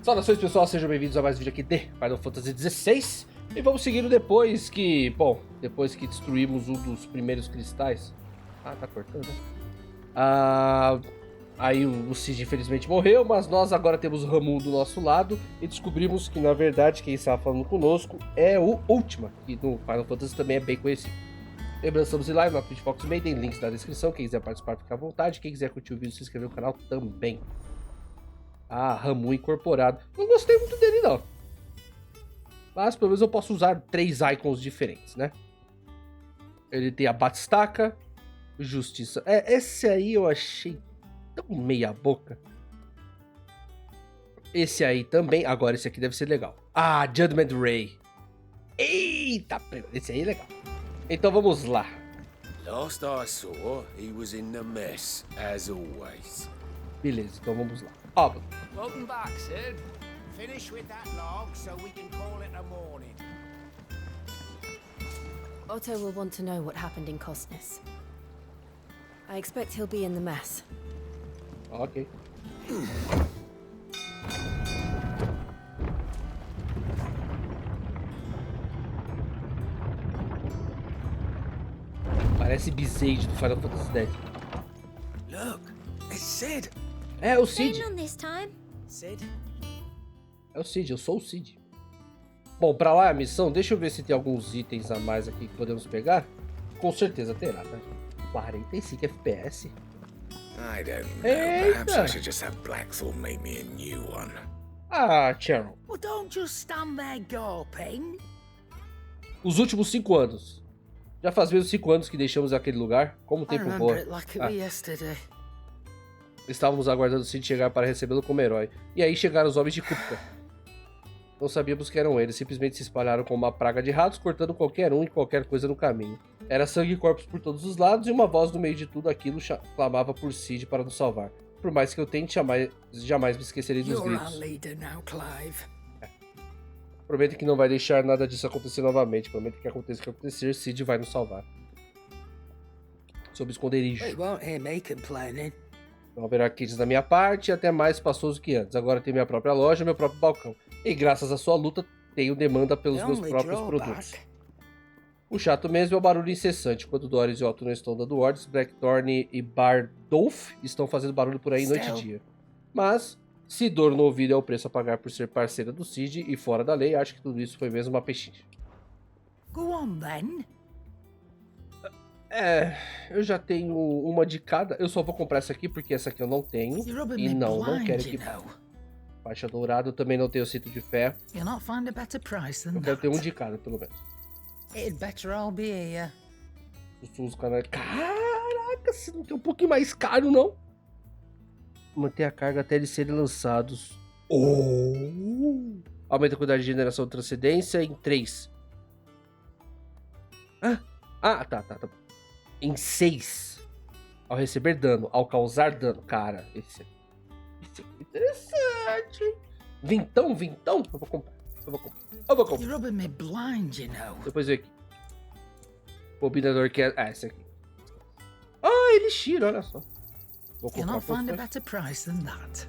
Saudações pessoal, sejam bem-vindos a mais um vídeo aqui de Final Fantasy XVI. E vamos seguindo depois que, depois que destruímos um dos primeiros cristais. Ah, tá cortando, né? Aí o Cid infelizmente morreu, mas nós agora temos o Ramu do nosso lado e descobrimos que na verdade quem estava falando conosco é o Ultima, que no Final Fantasy também é bem conhecido. Lembrando, estamos em live na Twitch Foxmaiden, links na descrição, quem quiser participar fica à vontade, quem quiser curtir o vídeo se inscrever no canal também. Ah, Ramu incorporado. Não gostei muito dele, não. Mas pelo menos eu posso usar 3 icons diferentes, né? Ele tem a Batistaca, Justiça. Esse aí eu achei tão meia boca. Esse aí também. Agora esse aqui deve ser legal. Ah, Judgment Ray. Eita, esse aí é legal. Então vamos lá. Last I saw, he was in the mess, as always. Beleza, então vamos lá. Ó, Welcome back, Sid. Finish with that log so we can call it a morning. Otto will want to know what happened in Cosness. I expect he'll be in the mess. ok. Parece Bizade do Final Fantasy X. Look, it's Sid. É o Cid. on this time. Sid? É o Cid, eu sou o Cid. Bom, pra lá é a missão. Deixa eu ver se tem alguns itens a mais aqui que podemos pegar. Com certeza terá, tá? 45 FPS. I don't know. Eita. Perhaps I should just have Blackthorn make me a new one. Ah, Cheryl. Well, don't just stand there gawping. Os últimos 5 anos. Já faz mesmo 5 anos que deixamos aquele lugar. Como o I tempo remember voa. it like it was yesterday. Estávamos aguardando o Cid chegar para recebê-lo como herói. E aí chegaram os homens de Kupka. Não sabíamos que eram eles, simplesmente se espalharam como uma praga de ratos, cortando qualquer um e qualquer coisa no caminho. Era sangue e corpos por todos os lados, e uma voz no meio de tudo aquilo clamava por Cid para nos salvar. Por mais que eu tente, jamais me esquecerei dos You're our gritos. leader now, Clive. Prometo que não vai deixar nada disso acontecer novamente. Prometo que aconteça o que acontecer, Cid vai nos salvar. Sob esconderijo. You won't hear me complaining. Não haverá kits da minha parte, até mais espaçoso que antes. Agora tenho minha própria loja, meu próprio balcão. E graças à sua luta, tenho demanda pelos The meus only próprios drawback. produtos. O chato mesmo é o barulho incessante. Quando Doris e Otto não estão dando ordens, Blackthorn e Bardolph estão fazendo barulho por aí noite e dia. Mas, se dor no ouvido é o preço a pagar por ser parceira do Cid e fora da lei, acho que tudo isso foi mesmo uma pechincha. Go on, then. Eu já tenho uma de cada. Eu só vou comprar essa aqui porque essa aqui eu não tenho. You're rubbing E me não blind, quero you equipar. know. Faixa dourada, eu também não tenho cinto de ferro. You'll not find a better price than Eu quero that. ter um de cada, pelo menos. It'd better all be here. Sussurros canais. Caraca, se não tem um pouquinho mais caro, não? Manter a carga até eles serem lançados. Aumenta a quantidade de generação de transcendência em 3. Tá. Em 6. Ao receber dano, ao causar dano. Cara, esse é interessante. Vintão? Eu vou comprar. You're rubbing me blind, you know. Depois vem aqui. Combinador que é... esse aqui. Elixir, olha só. Vou You'll comprar not find a poções. better price than that.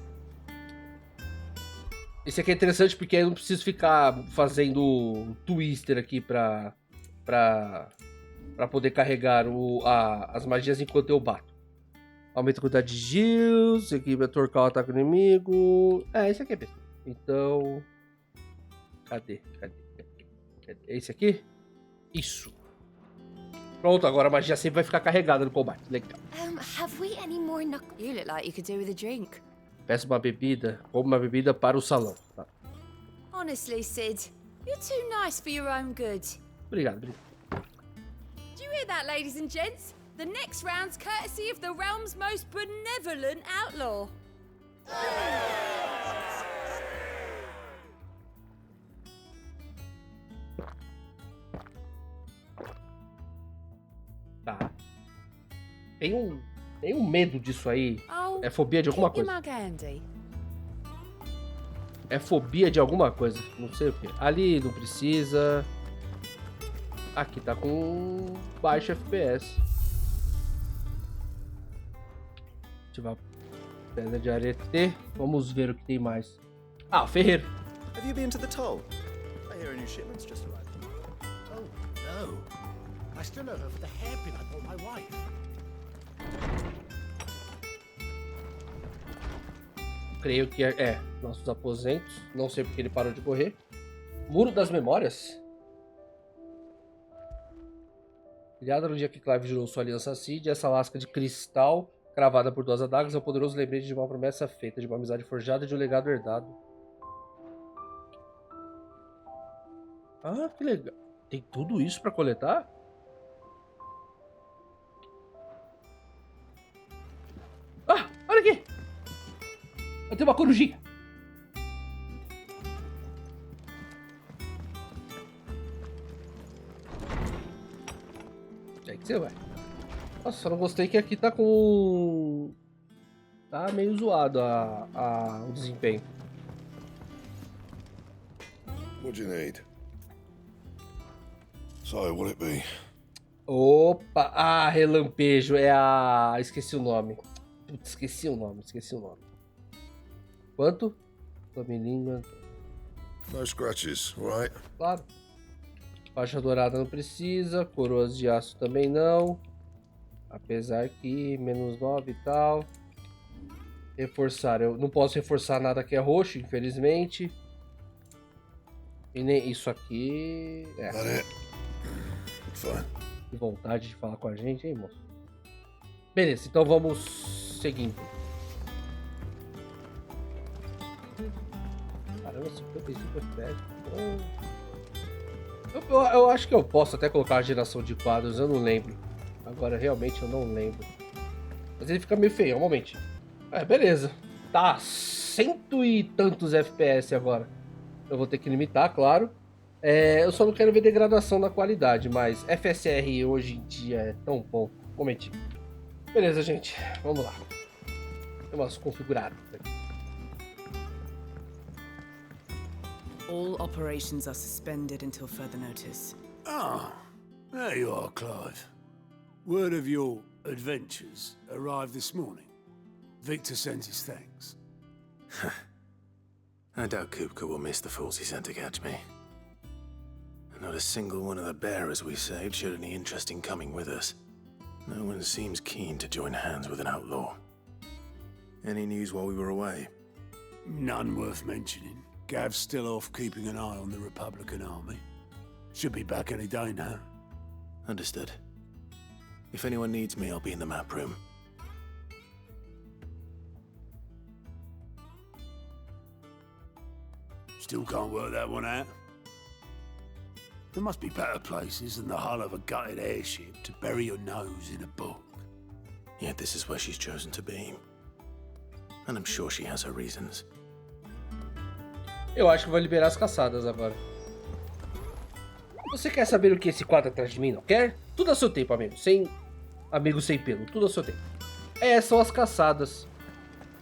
Esse aqui é interessante porque aí eu não preciso ficar fazendo twister aqui pra poder carregar as magias enquanto eu bato. Aumenta a quantidade de Gils, aqui vai torcar o ataque do inimigo. Esse aqui é besta. Então... Cadê? É esse aqui? Isso. Pronto, agora a magia sempre vai ficar carregada no combate. Legal. Have we any more You look like you could do with a drink. Peço uma bebida, como uma bebida para o salão. Tá. Honestly, Sid, you're too nice for your own good. Obrigado. Do you hear that, ladies and gents? The next round's courtesy of the realm's most benevolent outlaw. Tá. Tem um medo disso aí. Oh, É fobia de alguma keep your coisa. mug handy. É fobia de alguma coisa. Não sei o que. Ali não precisa. Aqui tá com baixo FPS. Ativar pedra de arete. Vamos ver o que tem mais. Ah, o ferreiro. Have you been to the toll? I hear a new shipment's just arrived. Oh, no. I still owe her for the hairpin I bought my wife. Creio que é nossos aposentos. Não sei porque ele parou de correr. Muro das Memórias. Criada no dia que Clive jurou sua aliança Cid, essa lasca de cristal, cravada por 2 adagas, é um poderoso lembrete de uma promessa feita, de uma amizade forjada e de um legado herdado. Ah, que legal. Tem tudo isso pra coletar? Ah, olha aqui! Eu tenho uma corujinha. Aí que você vai. Nossa, só não gostei que aqui tá com... Tá meio zoado o desempenho. What do you need? So, what it be? Opa! Ah, relampejo. É a... Esqueci o nome. Putz, esqueci o nome. Quanto? Família. No scratches, alright? Claro. Faixa dourada não precisa. Coroas de aço também não. Apesar que menos 9 e tal. Reforçar. Eu não posso reforçar nada que é roxo, infelizmente. E nem isso aqui. É. That it? Fine. Que vontade de falar com a gente, hein, moço? Beleza, então vamos seguindo. Caramba, 55 FPS. Eu acho que eu posso até colocar a geração de quadros, eu não lembro. Agora realmente eu não lembro. Mas ele fica meio feio, um momentinho. É, beleza. Tá 100 e tantos FPS agora. Eu vou ter que limitar, claro. Eu só não quero ver degradação na qualidade, mas FSR hoje em dia é tão bom. Um momentinho. Beleza, gente. Vamos lá. Vamos configurar aqui. All operations are suspended until further notice. Ah, there you are, Clive. Word of your adventures arrived this morning. Victor sends his thanks. I doubt Kupka will miss the fools he sent to catch me. Not a single one of the bearers we saved showed any interest in coming with us. No one seems keen to join hands with an outlaw. Any news while we were away? None worth mentioning. Gav's still off keeping an eye on the Republican army. Should be back any day now. Understood. If anyone needs me, I'll be in the map room. Still can't work that one out. There must be better places than the hull of a gutted airship to bury your nose in a book. Yet this is where she's chosen to be. And I'm sure she has her reasons. Eu acho que vou liberar as caçadas agora. Você quer saber o que esse quadro atrás de mim não quer? Tudo a seu tempo, amigo. Amigo sem pelo. Tudo a seu tempo. São as caçadas.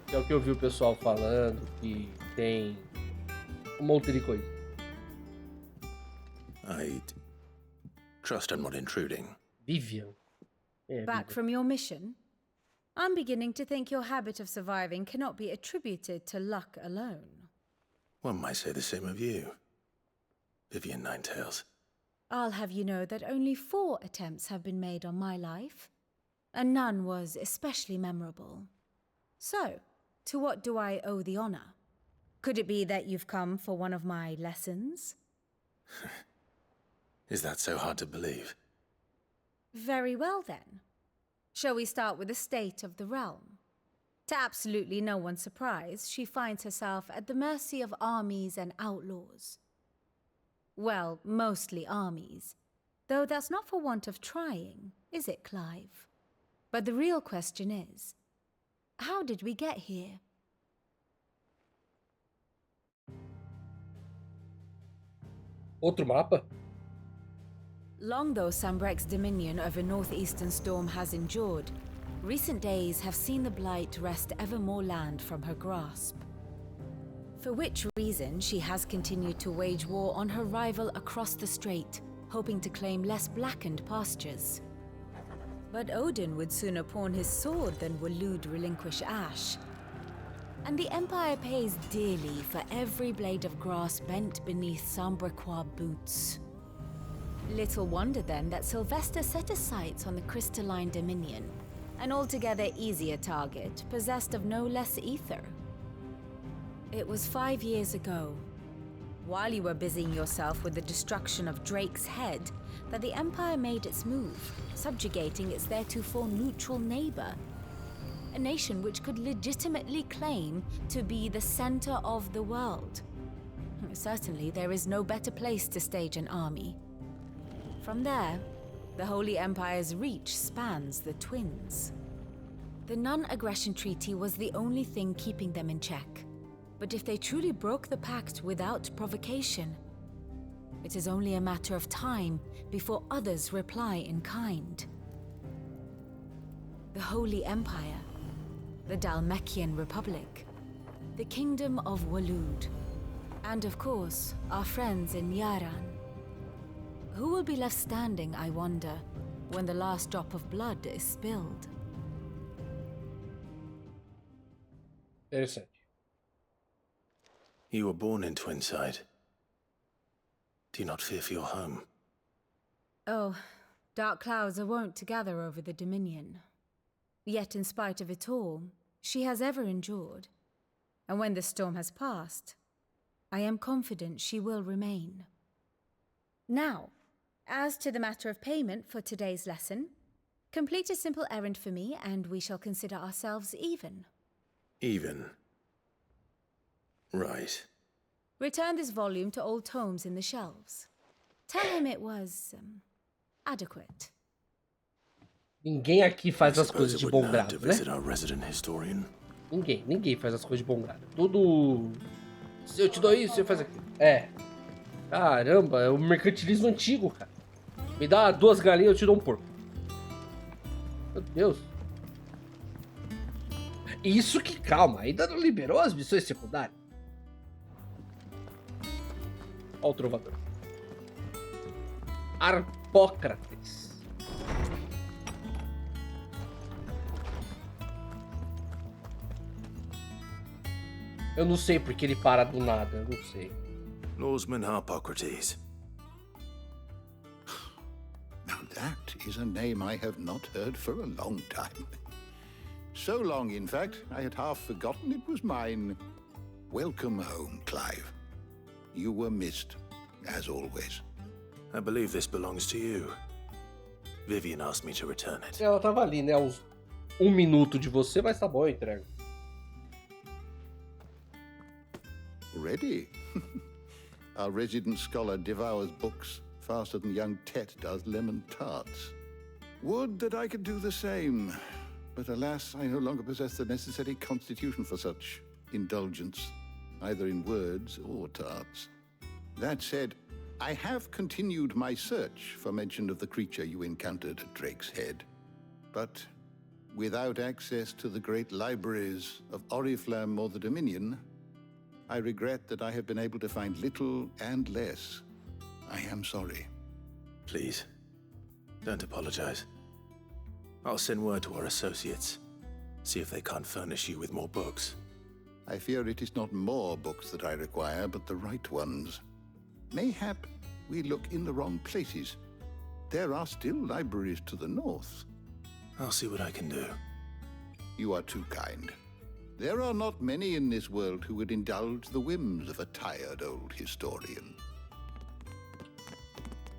Que é o que eu vi o pessoal falando. Que tem um monte de coisa. I trust I'm not intruding. Vivian. Back from your mission? I'm beginning to think your habit of surviving cannot be attributed to luck alone. One might say the same of you, Vivian Ninetails. I'll have you know that only 4 attempts have been made on my life, and none was especially memorable. So, to what do I owe the honor? Could it be that you've come for one of my lessons? Is that so hard to believe? Very well then. Shall we start with the state of the realm? To absolutely no one's surprise, she finds herself at the mercy of armies and outlaws. Well, mostly armies. Though that's not for want of trying, is it, Clive? But the real question is, how did we get here? Outro mapa? Long though Sambrek's dominion over northeastern Storm has endured, recent days have seen the Blight wrest ever more land from her grasp. For which reason she has continued to wage war on her rival across the strait, hoping to claim less blackened pastures. But Odin would sooner pawn his sword than Waloed relinquish Ash. And the Empire pays dearly for every blade of grass bent beneath Sambraquois boots. Little wonder then that Sylvester set his sights on the crystalline Dominion, an altogether easier target, possessed of no less ether. It was 5 years ago, while you were busying yourself with the destruction of Drake's head, that the Empire made its move, subjugating its theretofore neutral neighbor, a nation which could legitimately claim to be the center of the world. Certainly, there is no better place to stage an army. From there, the Holy Empire's reach spans the Twins. The non-aggression treaty was the only thing keeping them in check. But if they truly broke the pact without provocation, it is only a matter of time before others reply in kind. The Holy Empire, the Dhalmekian Republic, the Kingdom of Waloed, and of course, our friends in Yaran. Who will be left standing, I wonder, when the last drop of blood is spilled? Interessante. You were born in Twinside. Do you not fear for your home? Oh, dark clouds are wont to gather over the Dominion. Yet in spite of it all, she has ever endured. And when the storm has passed, I am confident she will remain. Now, as to the matter of payment for today's lesson, complete a simple errand for me and we shall consider ourselves even. Even? Right. Return this volume to old tomes in the shelves. Tell him it was, adequate. Ninguém aqui faz as Suppose coisas it de wouldn't bom hurt to grado, né? visit our resident historian. Ninguém faz as coisas de bom grado. Tudo. Se eu te dou isso, você faz aquilo. É. Caramba, é o mercantilismo antigo, cara. Me dá 2 galinhas, eu te dou um porco. Meu Deus. Isso que calma, ainda não liberou as missões secundárias. Olha o trovador. Arpócrates. Eu não sei porque ele para do nada, eu não sei. Norseman Harpocrates. Now that is a name I have not heard for a long time. So long, in fact, I had half forgotten it was mine. Welcome home, Clive. You were missed, as always. I believe this belongs to you. Vivian asked me to return it. Ela tava ali, né? Uns 1 minuto de você, mas tá bom, eu entrego. Ready? Our resident scholar devours books faster than young Tet does lemon tarts. Would that I could do the same. But alas, I no longer possess the necessary constitution for such indulgence, either in words or tarts. That said, I have continued my search for mention of the creature you encountered at Drake's Head. But without access to the great libraries of Oriflamme or the Dominion, I regret that I have been able to find little and less. I am sorry. Please, don't apologize. I'll send word to our associates. See if they can't furnish you with more books. I fear it is not more books that I require, but the right ones. Mayhap we look in the wrong places. There are still libraries to the north. I'll see what I can do. You are too kind. There are not many in this world who would indulge the whims of a tired old historian.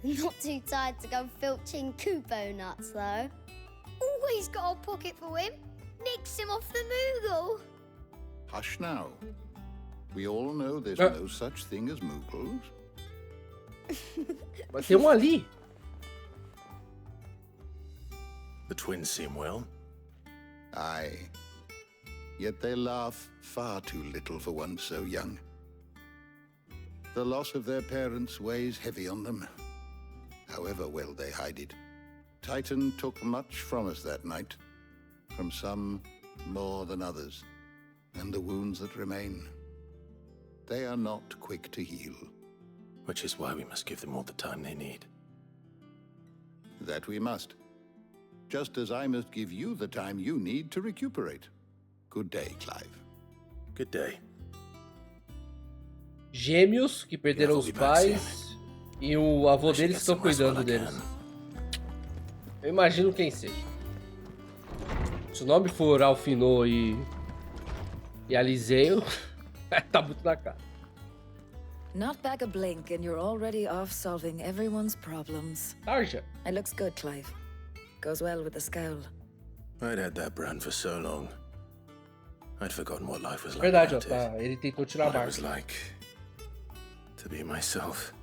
Not too tired to go filching Kupo nuts, though. Always got a pocket for him. Nicks him off the Moogle. Hush now. We all know there's no such thing as Moogles. Mas tem ali. The twins seem well. Aye. Yet they laugh far too little for one so young. The loss of their parents weighs heavy on them, however well they hide it. Titan took much from us that night, from some more than others, and the wounds that remain, they are not quick to heal. Which is why we must give them all the time they need. That we must. Just as I must give you the time you need to recuperate. Good day, Clive. Good day. Gêmeos que perderam os pais e o avô deles estão cuidando deles. Eu imagino quem seja. Se o nome for Alfinô e Aliseu, tá muito na cara. Not back a blink and you're already off solving everyone's problems. Tarja. It looks good, Clive. Goes well with the scowl. I'd had that brand for so long. I'd forgotten what life was like. Verdade, ó, tá. Ele tentou tirar a What it marca. was like to be myself.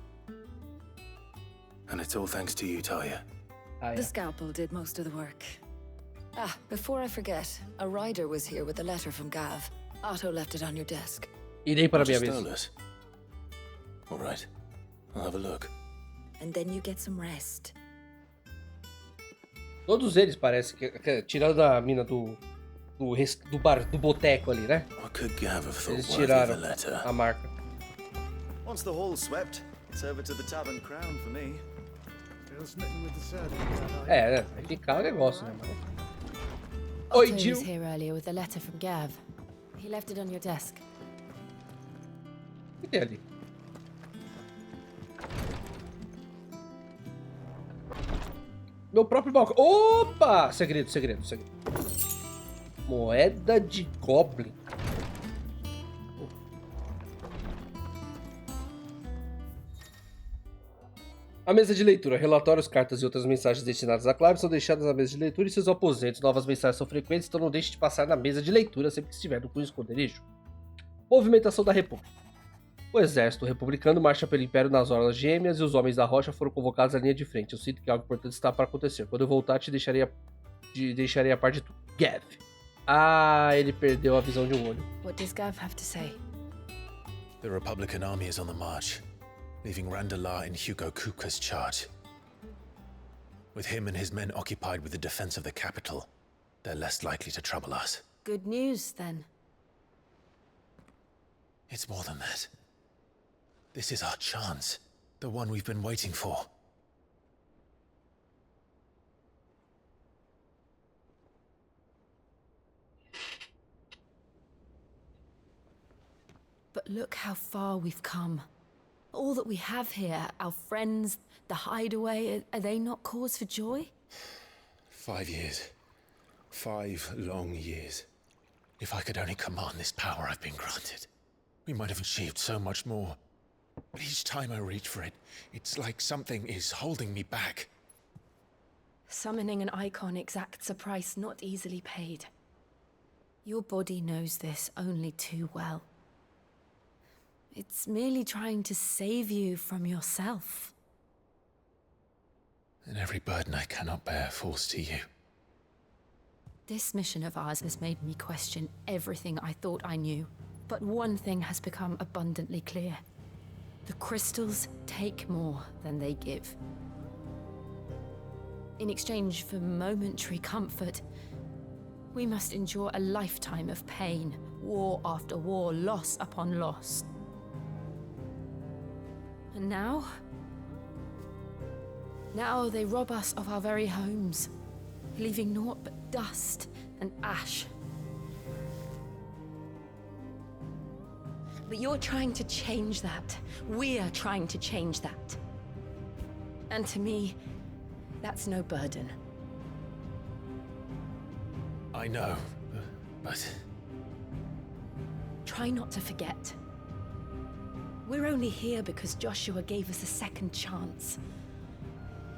And it's all thanks to you, Talia. The scalpel did most of the work. Ah, before I forget, a rider was here with a letter from Gav. Otto left it on your desk. Irei para minha vez. All right, I'll have a look. And then you get some rest. Todos eles parece que tirando a mina do bar, do boteco ali, né? Eles tiraram a marca. Once the hall's swept, serve it to the tavern crown for me. É, né? Vai ficar o negócio, né, mano? Oi, Otto Jill. was here earlier with a letter from Gav. He left it on your desk. O que tem ali? Meu próprio balcão. Opa! Segredo. Moeda de Goblin. A mesa de leitura. Relatórios, cartas e outras mensagens destinadas a Clive são deixadas na mesa de leitura e seus aposentos. Novas mensagens são frequentes, então não deixe de passar na mesa de leitura sempre que estiver no cunho esconderijo. Movimentação da República. O exército republicano marcha pelo Império nas Orlas Gêmeas e os homens da rocha foram convocados à linha de frente. Eu sinto que algo importante está para acontecer. Quando eu voltar, te deixarei a par de tudo. Gav. Ah, ele perdeu a visão de um olho. What does Gav have to say? The Republican army is on the march, leaving Randalar in Hugo Kuka's charge. With him and his men occupied with the defense of the capital, they're less likely to trouble us. Good news, then. It's more than that. This is our chance, the one we've been waiting for. But look how far we've come. All that we have here, our friends, the hideaway, are they not cause for joy? 5 years. 5 long years. If I could only command this power I've been granted, we might have achieved so much more. But each time I reach for it, it's like something is holding me back. Summoning an icon exacts a price not easily paid. Your body knows this only too well. It's merely trying to save you from yourself. And every burden I cannot bear falls to you. This mission of ours has made me question everything I thought I knew. But one thing has become abundantly clear. The crystals take more than they give. In exchange for momentary comfort, we must endure a lifetime of pain, war after war, loss upon loss. And now they rob us of our very homes, leaving naught but dust and ash. But you're trying to change that. We're trying to change that. And to me, that's no burden. I know, but... Try not to forget. We're only here because Joshua gave us a second chance.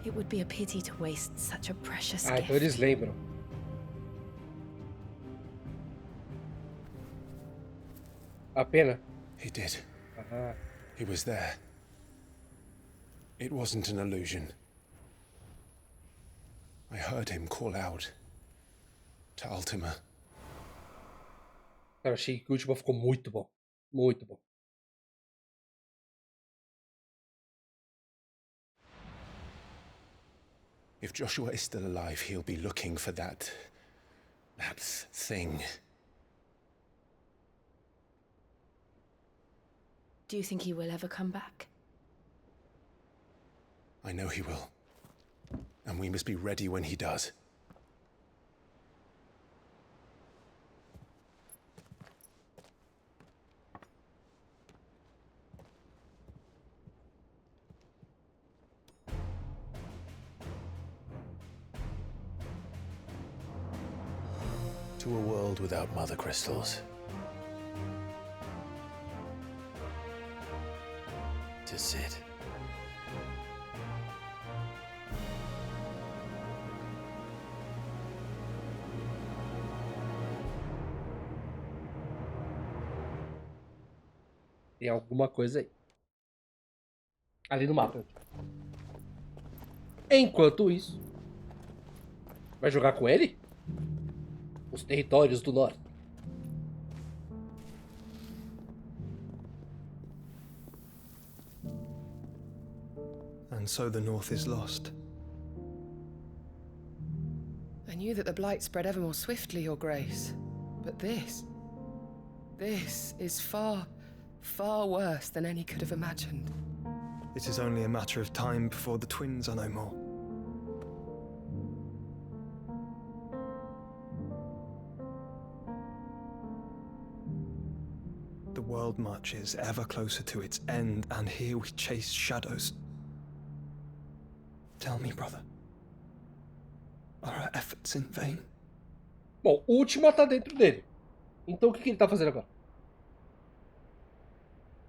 It would be a pity to waste such a precious gift. Então eles lembram. A pena. He did. He was there. It wasn't an illusion. I heard him call out to Ultima. Cara, achei que o último ficou muito bom. Muito bom. If Joshua is still alive, he'll be looking for that thing. Do you think he will ever come back? I know he will. And we must be ready when he does. To a world without mother crystals. To sit. Tem alguma coisa aí. Ali no mapa. Enquanto isso, vai jogar com ele? Os territórios do norte. And so the north is lost. I knew that the blight spread ever more swiftly, Your Grace. But this is far, far worse than any could have imagined. It is only a matter of time before the twins are no more. The world marches ever closer to its end, and here we chase shadows. Tell me, brother, are our efforts in vain? Bom, o Ultima tá dentro dele. Então o que ele tá fazendo agora?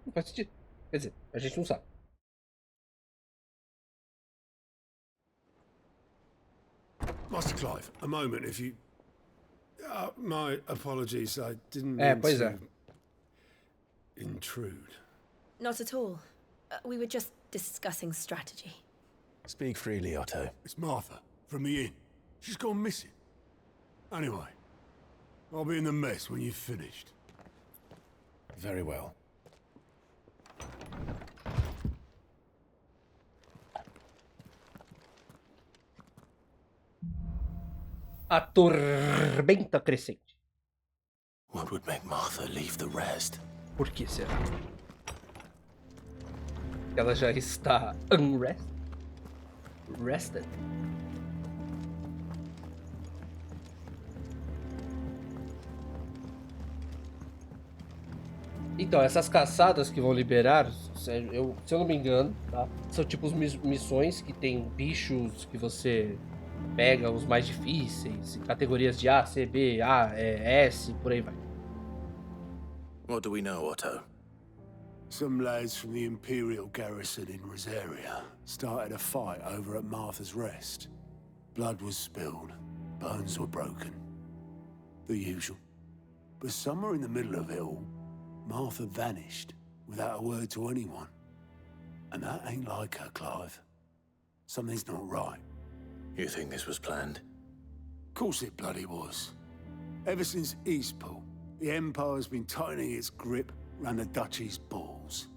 Não faz sentido. Quer dizer, a gente não sabe. Master Clive, a moment, if you... my apologies, I didn't É, mean pois to é. intrude. Not at all. We were just discussing strategy. Speak freely, Otto. It's Martha, from the inn. She's gone missing. Anyway, I'll be in the mess when you've finished. Very well. A tormenta crescente. What would make Martha leave the rest? Por que será? Ela já está rested. Então, essas caçadas que vão liberar, se eu não me engano, tá? São tipo missões que tem bichos que você pega, os mais difíceis, categorias de A, C, B, A, S, por aí vai. What do we know, Otto? Some lads from the Imperial garrison in Rosaria started a fight over at Martha's Rest. Blood was spilled, bones were broken. The usual. But somewhere in the middle of it all, Martha vanished without a word to anyone. And that ain't like her, Clive. Something's not right. You think this was planned? Of course it bloody was. Ever since Eastpool, the Empire's been tightening its grip round the Duchy's balls.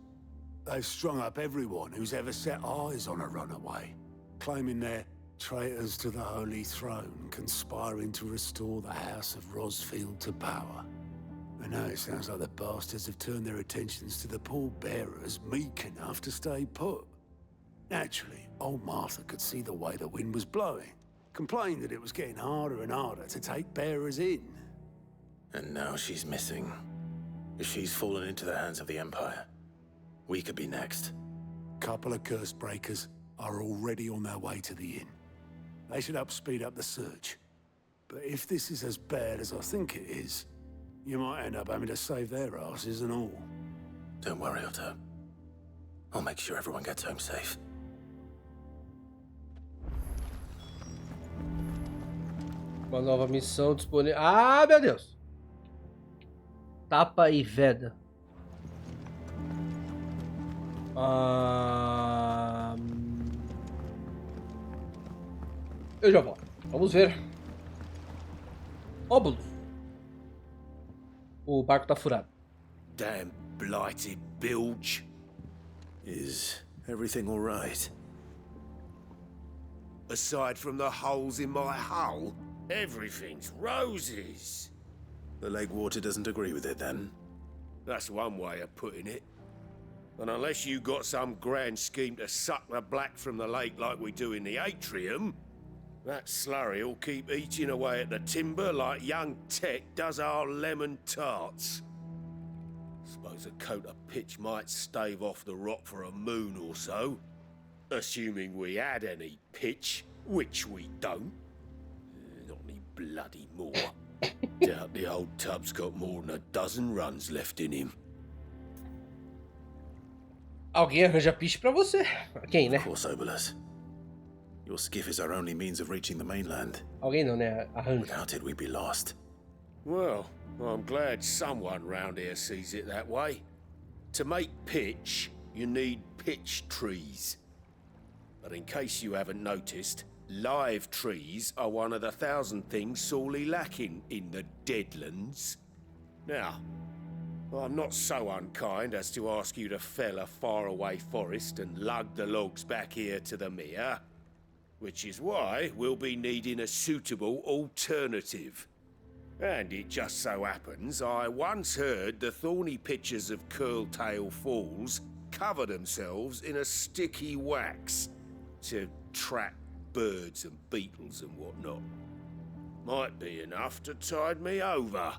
They've strung up everyone who's ever set eyes on a runaway, claiming they're traitors to the Holy Throne, conspiring to restore the House of Rosfield to power. And now it sounds like the bastards have turned their attentions to the pallbearers meek enough to stay put. Naturally, old Martha could see the way the wind was blowing, complained that it was getting harder and harder to take bearers in. And now she's missing. If she's fallen into the hands of the Empire, we could be next. Couple of curse breakers are already on their way to the inn. They should help speed up the search. But if this is as bad as I think it is, you might end up having to save their asses and all. Don't worry, Otto. I'll make sure everyone gets home safe. Uma nova missão disponível. Ah, meu Deus! Tapa e Veda. Eu já volto. Vamos ver. Óbulos. O barco tá furado. Damn blighted bilge. Is everything all right? Aside from the holes in my hull, everything's roses. The lake water doesn't agree with it, then? That's one way of putting it. And unless you got some grand scheme to suck the black from the lake like we do in the atrium, that slurry'll keep eating away at the timber like young Tech does our lemon tarts. Suppose a coat of pitch might stave off the rot for a moon or so. Assuming we had any pitch, which we don't. Not any bloody more. Doubt the old tub's got more than a dozen runs left in him. Alguém arranja peixe pra você. Quem, né? Of course, Obolus. Your skiff is our only means of reaching the mainland. Alguém não, né? Arranja. Without it, we'd be lost. Well, I'm glad someone round here sees it that way. To make pitch, you need pitch trees. But in case you haven't noticed, live trees are one of the 1,000 things sorely lacking in the Deadlands. Now, I'm not so unkind as to ask you to fell a faraway forest and lug the logs back here to the mere, which is why we'll be needing a suitable alternative. And it just so happens I once heard the thorny pitchers of Curltail Falls cover themselves in a sticky wax to trap birds and beetles and whatnot. Might be enough to tide me over.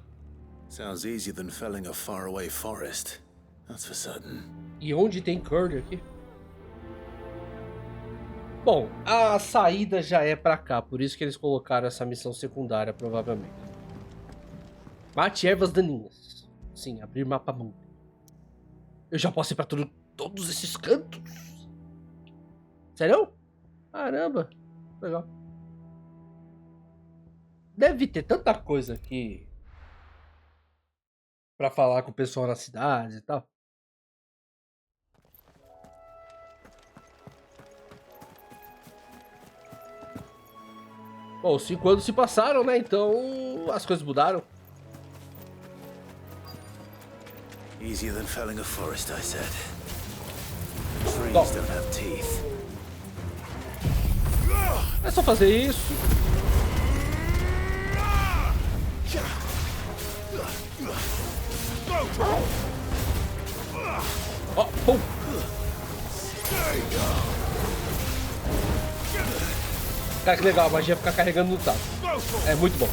Sounds easier than felling a faraway forest. That's for certain. E onde tem curd aqui? Bom, a saída já é pra cá, por isso que eles colocaram essa missão secundária, provavelmente. Mate ervas daninhas. Sim, abrir mapa mundo. Eu já posso ir pra todos esses cantos? Sério? Caramba, legal. Deve ter tanta coisa aqui pra falar com o pessoal na cidade e tal. Bom, 5 anos se passaram, né? Então as coisas mudaram. Easier than felling a forest, I said. Trees don't have teeth. É só fazer isso. Ó, pum. Cara, que legal, a magia ficar carregando no taco. É muito bom.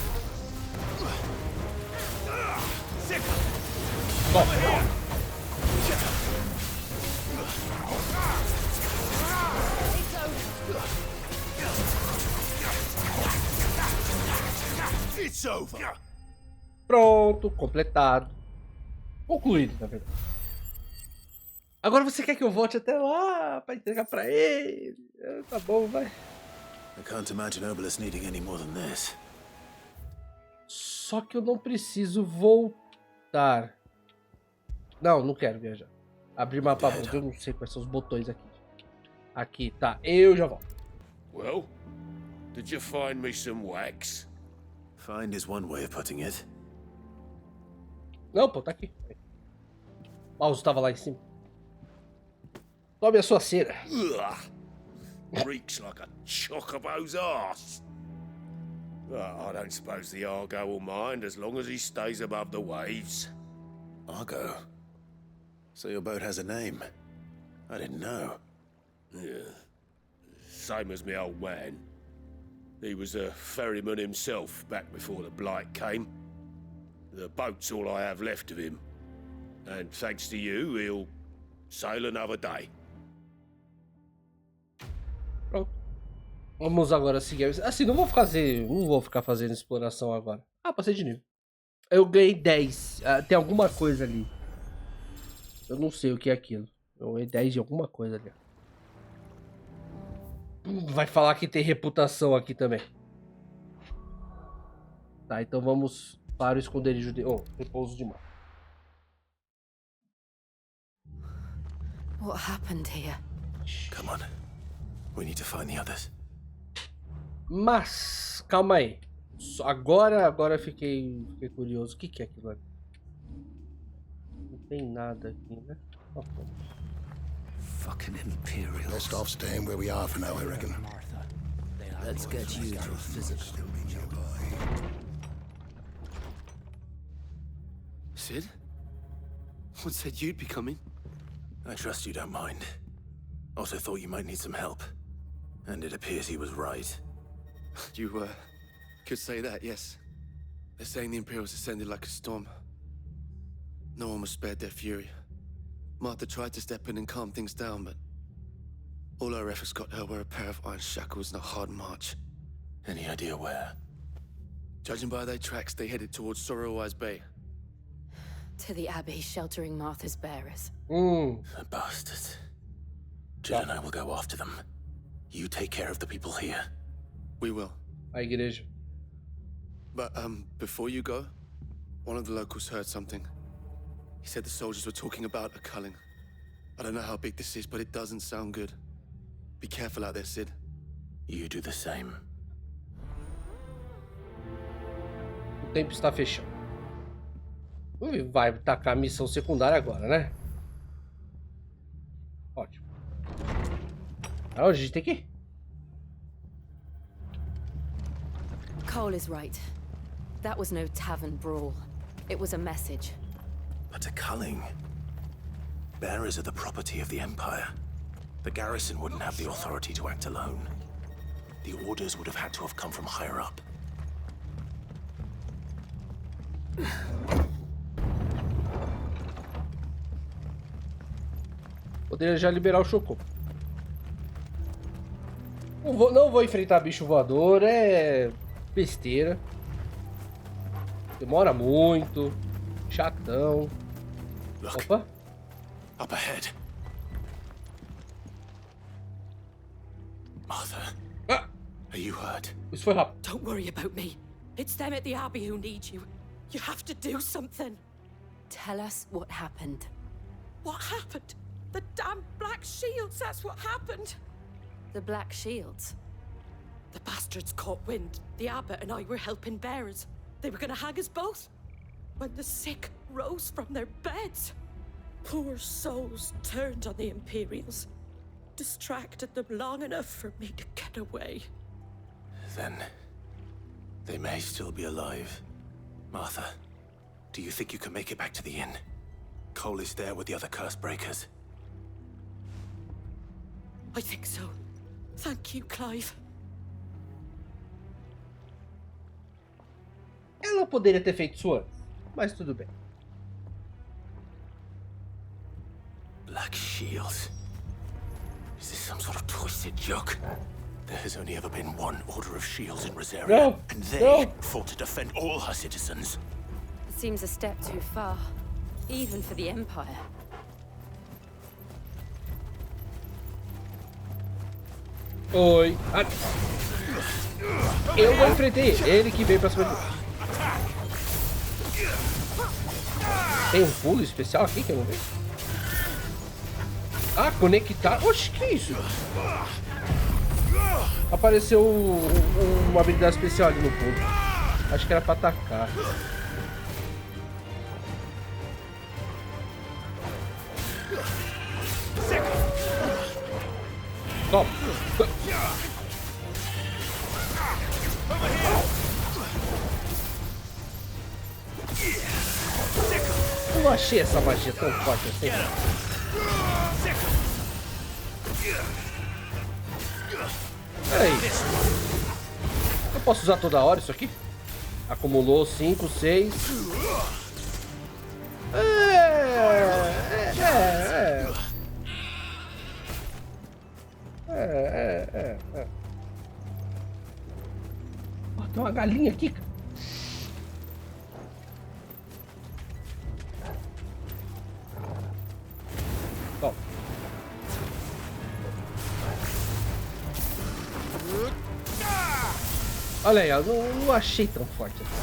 Pronto, completado. Concluído, na verdade. Agora você quer que eu volte até lá pra entregar pra ele? Tá bom, vai. I can't imagine Obolus needing any more than this. Só que eu não preciso voltar. Não, não quero viajar. Abrir mapa mundo, eu não sei quais são os botões aqui. Aqui, tá, eu já volto. Well, did you find me some wax? Find is one way of putting it. Não, pô, tá aqui. O mouse tava lá em cima. Tome a sua cera. Reeks like a chocobo's arse. I don't suppose the Argo will mind as long as he stays above the waves. Argo? So your boat has a name? I didn't know. Yeah. Same as me old man. He was a ferryman himself back before the blight came. The boat's all I have left of him. And thanks to you, he'll sail another day. Pronto. Vamos agora seguir. Assim, não vou ficar fazendo exploração agora. Ah, passei de nível. Eu ganhei 10. Tem alguma coisa ali. Eu não sei o que é aquilo. Eu ganhei 10 de alguma coisa ali. Vai falar que tem reputação aqui também. Tá, então vamos para o esconderijo de... Oh, repouso de mar. What happened here? Come on. We need to find the others. Mas, calma aí. Agora eu fiquei curioso. O que é aquilo ali? Não tem nada aqui, né? Fucking Imperials. Best off staying where we are for now, I reckon. Let's get you to a physical. Sid? What said you'd be coming? I trust you don't mind. Also thought you might need some help. And it appears he was right. You, could say that, yes. They're saying the Imperials ascended like a storm. No one was spared their fury. Martha tried to step in and calm things down, but all her efforts got her were a pair of iron shackles and a hard march. Any idea where? Judging by their tracks, they headed towards Sorrowwise Bay. To the Abbey sheltering Martha's bearers. The bastards. Jed and I will go after them. You take care of the people here. We will. A igreja. But, before you go, one of the locals heard something. He said the soldiers were talking about a culling. I don't know how big this is, but it doesn't sound good. Be careful out there, Sid. You do the same. O tempo está fechando. Vai tacar a missão secundária agora, né? Ótimo. Onde a gente tem que ir? Cole is right. That was no tavern brawl. It was a message. But a culling. Bearers are the property of the Empire. The garrison wouldn't have the authority to act alone. The orders would have had to have come from higher up. Poderia já liberar o Chocô. Não vou enfrentar bicho voador, é besteira. Demora muito. Chatão. Opa. Up ahead. Martha. Are you hurt? Isso foi rápido. Don't worry about me. It's them at the Abbey who need you. You have to do something. Tell us what happened. What happened? The damn Black Shields, that's what happened. The Black Shields? The bastards caught wind. The abbot and I were helping bearers. They were gonna hang us both. When the sick rose from their beds, poor souls turned on the Imperials. Distracted them long enough for me to get away. Then they may still be alive. Martha, do you think you can make it back to the inn? Cole is there with the other curse breakers. I think so. Thank you, Clive. Ela poderia ter feito isso antes, mas tudo bem. Black Shields. Is this some sort of twisted joke? There has only ever been one Order of Shields in Rosaria, and they fought to defend all her citizens. It seems a step too far, even for the Empire. Oi. Eu não enfrentei ele que veio pra cima de... Tem um pulo especial aqui que eu não vejo. Ah, conectar. Oxe, que isso? Apareceu uma habilidade especial ali no pulo. Acho que era pra atacar. Toma. Eu não achei essa magia tão forte assim. Peraí. Eu posso usar toda hora isso aqui? Acumulou 5, 6. Oh, tem uma galinha aqui, cara. Ó. Olha aí, eu não achei tão forte assim.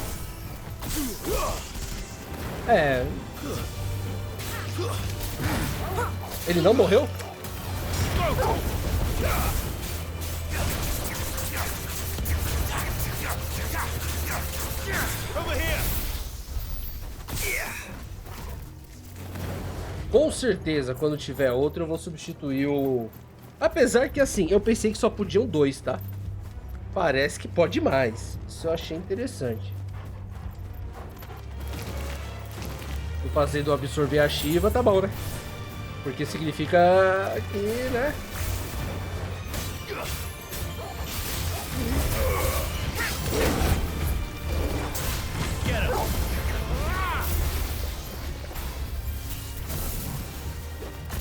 É. Ele não morreu? Com certeza, quando tiver outro, eu vou substituir o... Apesar que, assim, eu pensei que só podiam 2, tá? Parece que pode mais. Isso eu achei interessante. O fazer do absorver a Shiva tá bom, né? Porque significa que, né?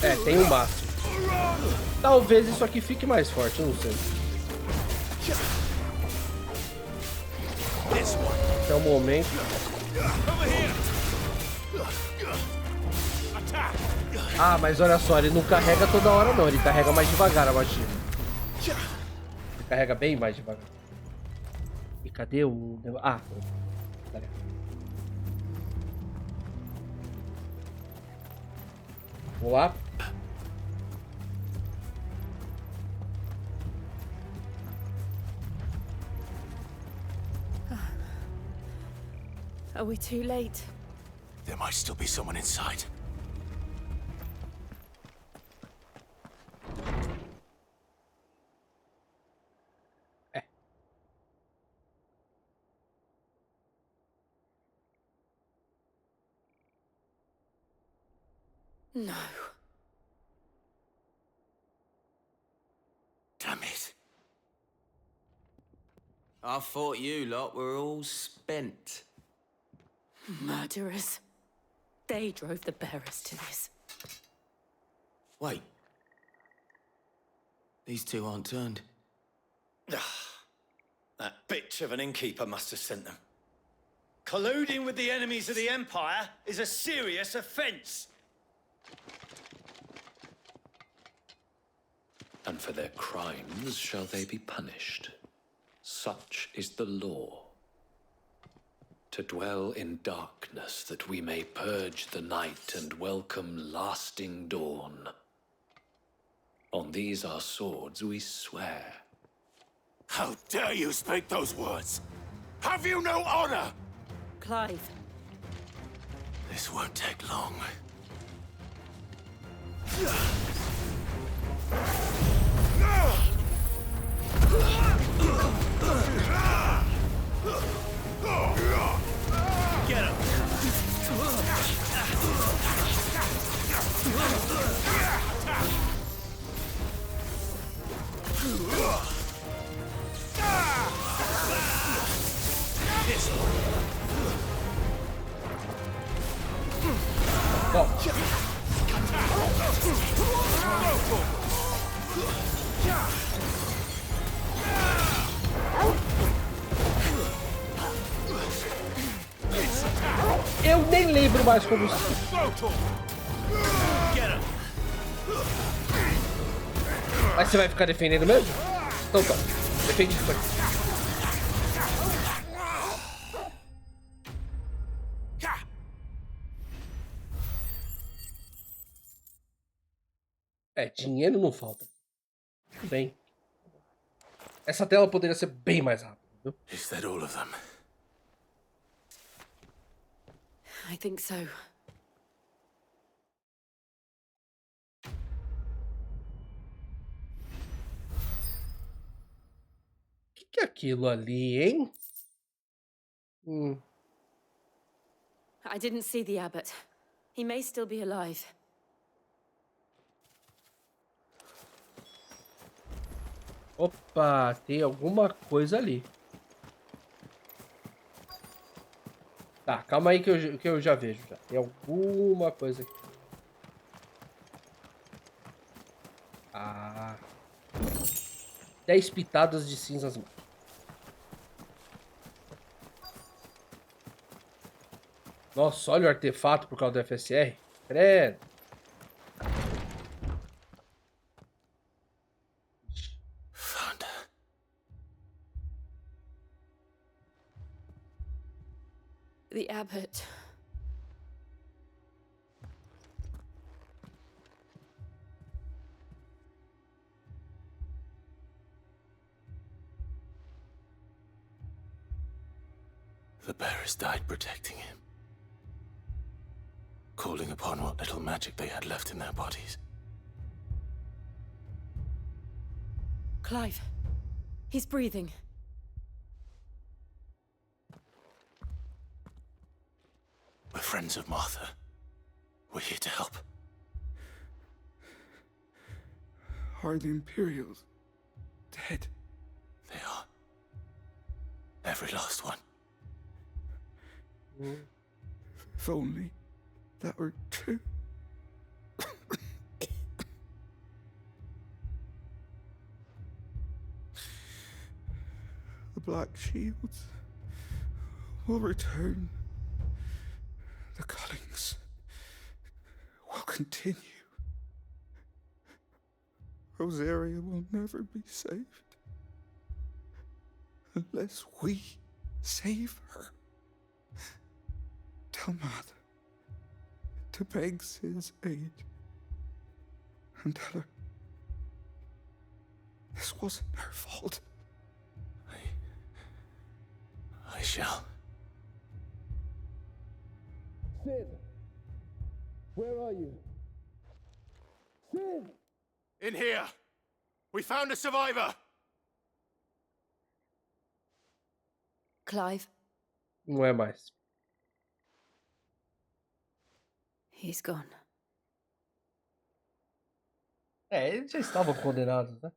É, tem um máximo. Talvez isso aqui fique mais forte, eu não sei. This one. Até o momento. Ah, mas olha só, ele não carrega toda hora não, ele carrega mais devagar a magia. Ele carrega bem mais devagar. E cadê o... Ah, pera. Vamos lá. Are we too late? There might still be someone inside. No. Damn it. I thought you lot were all spent. Murderers. They drove the bearers to this. Wait. These two aren't turned. That bitch of an innkeeper must have sent them. Colluding with the enemies of the Empire is a serious offense. And for their crimes shall they be punished. Such is the law. To dwell in darkness that we may purge the night and welcome lasting dawn. On these our swords we swear. How dare you speak those words? Have you no honor? Clive. This won't take long. Get him! Eu nem lembro mais como... Mas você vai ficar defendendo mesmo? Então tá, defende depois. É, dinheiro não falta. Tudo bem. Essa tela poderia ser bem mais rápida, viu? Is that all of them? I think so. O que é aquilo ali, hein? I didn't see the abbot. He may still be alive. Opa, tem alguma coisa ali. Tá, calma aí que eu já vejo. Já. Tem alguma coisa aqui. Ah. 10 pitadas de cinzas. Nossa, olha o artefato por causa do FSR. Credo. The abbot. The bearers died protecting him. Calling upon what little magic they had left in their bodies. Clive. He's breathing. We're friends of Martha. We're here to help. Are the Imperials dead? They are. Every last one. If only that were true. The Black Shields will return. The cuttings will continue. Rosaria will never be saved unless we save her. Tell Mother to beg his aid and tell her this wasn't her fault. I shall. Sid! Where are you? Sid! In here! We found a survivor! Clive, Não é mais. he's gone. Eles já estavam condenados, né?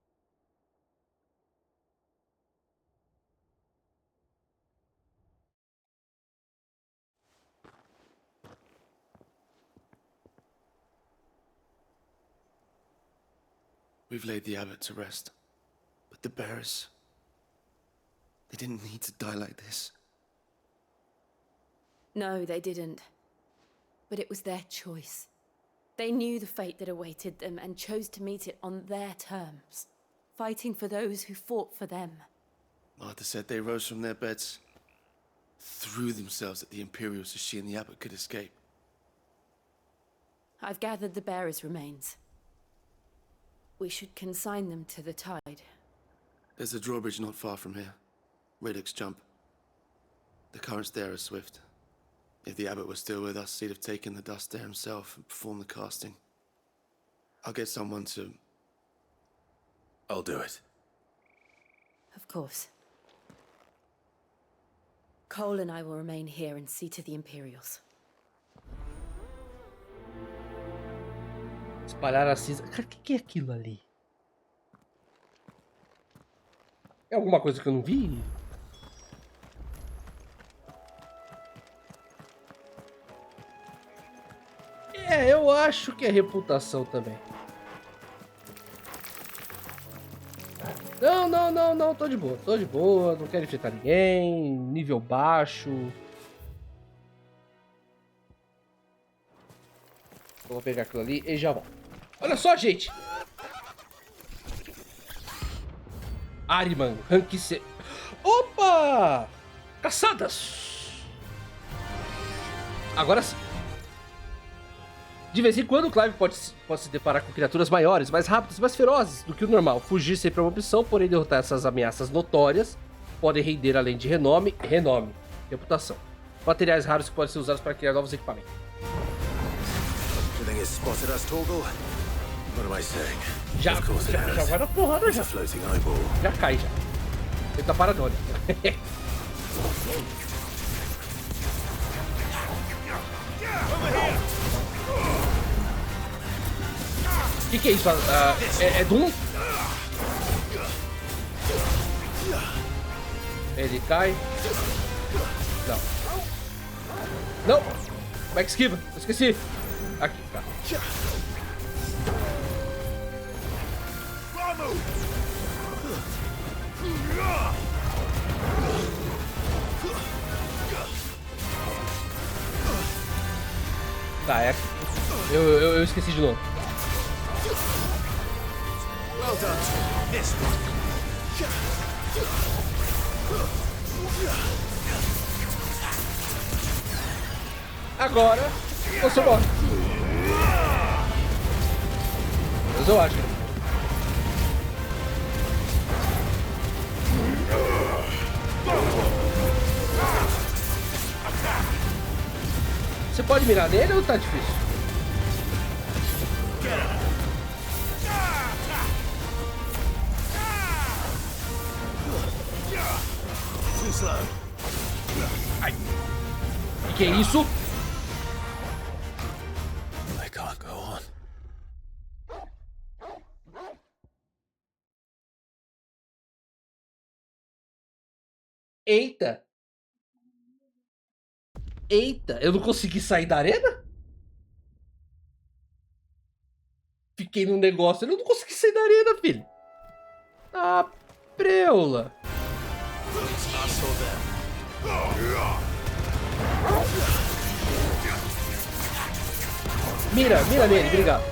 We've laid the abbot to rest. But the bearers... they didn't need to die like this. No, they didn't. But it was their choice. They knew the fate that awaited them and chose to meet it on their terms, fighting for those who fought for them. Martha said they rose from their beds, threw themselves at the Imperials so she and the abbot could escape. I've gathered the bearers' remains. We should consign them to the tide. There's a drawbridge not far from here. Radix jump. The currents there are swift. If the abbot was still with us, he'd have taken the dust there himself and performed the casting. I'll get someone to... I'll do it. Of course. Cole and I will remain here and see to the Imperials. Espalhar a cinza. Cara, o que é aquilo ali? É alguma coisa que eu não vi? É, eu acho que é reputação também. Não, tô de boa, não quero enfrentar ninguém, nível baixo. Vou pegar aquilo ali e já volto. Olha só, gente! Ariman, rank C. Opa! Caçadas! Agora sim. De vez em quando, o Clive pode se deparar com criaturas maiores, mais rápidas, mais ferozes do que o normal. Fugir sempre é uma opção, porém derrotar essas ameaças notórias podem render, além de renome, reputação. Materiais raros que podem ser usados para criar novos equipamentos. Já vai na porrada já. Já cai já. Ele tá paranoico. Que é isso? É Doom? Ele cai. Não. Não! Como é que esquiva? Eu esqueci. Aqui, tá. Tá, é aqui. Eu esqueci de novo. Agora você morre. Mas eu acho. Você pode mirar nele ou tá difícil? Ai. Que é isso? I can't go on. Eita! Eita, eu não consegui sair da arena? Fiquei num negócio, eu não consegui sair da arena, filho. Ah, preula. Mira nele, obrigado.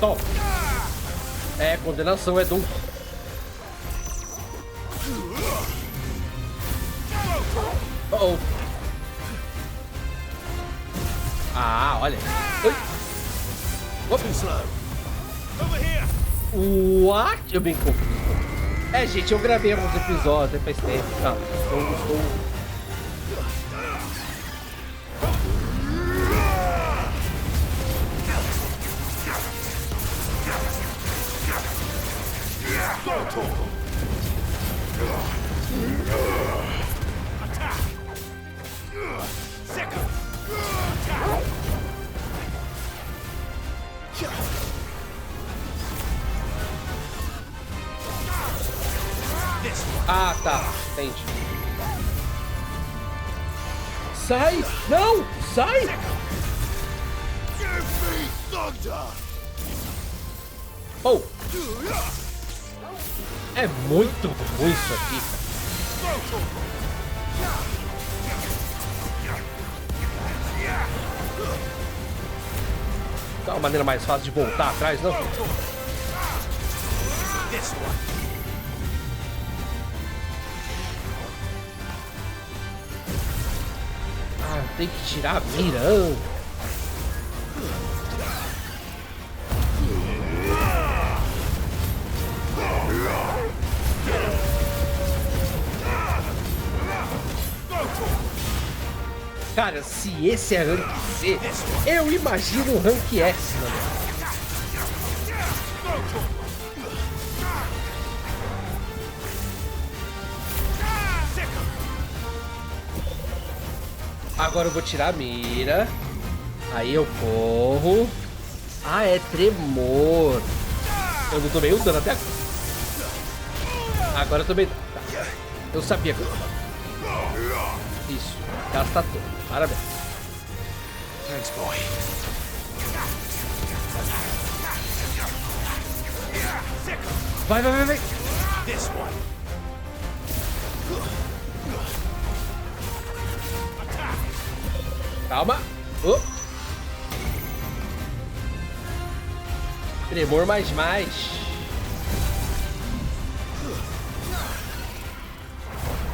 Top. É, condenação é Doom. Oh. Ah, olha. What? Eu bem confuso. É, gente, eu gravei alguns episódios faz tempo. Tá. Ah, tá. Entendi. Sai! Não! Sai! Oh! É muito ruim isso aqui. Não é uma maneira mais fácil de voltar atrás, não? Ah, tem que tirar a mira. Cara, se esse é rank C, eu imagino um rank S, mano. Agora eu vou tirar a mira. Aí eu corro. Ah, é tremor. Eu não tomei o dano até agora. Agora eu tomei. Tá. Eu sabia que eu tomava. Isso. Gasta todo. Parabéns. Thanks, boy. Vai. Calma. Tremor mais.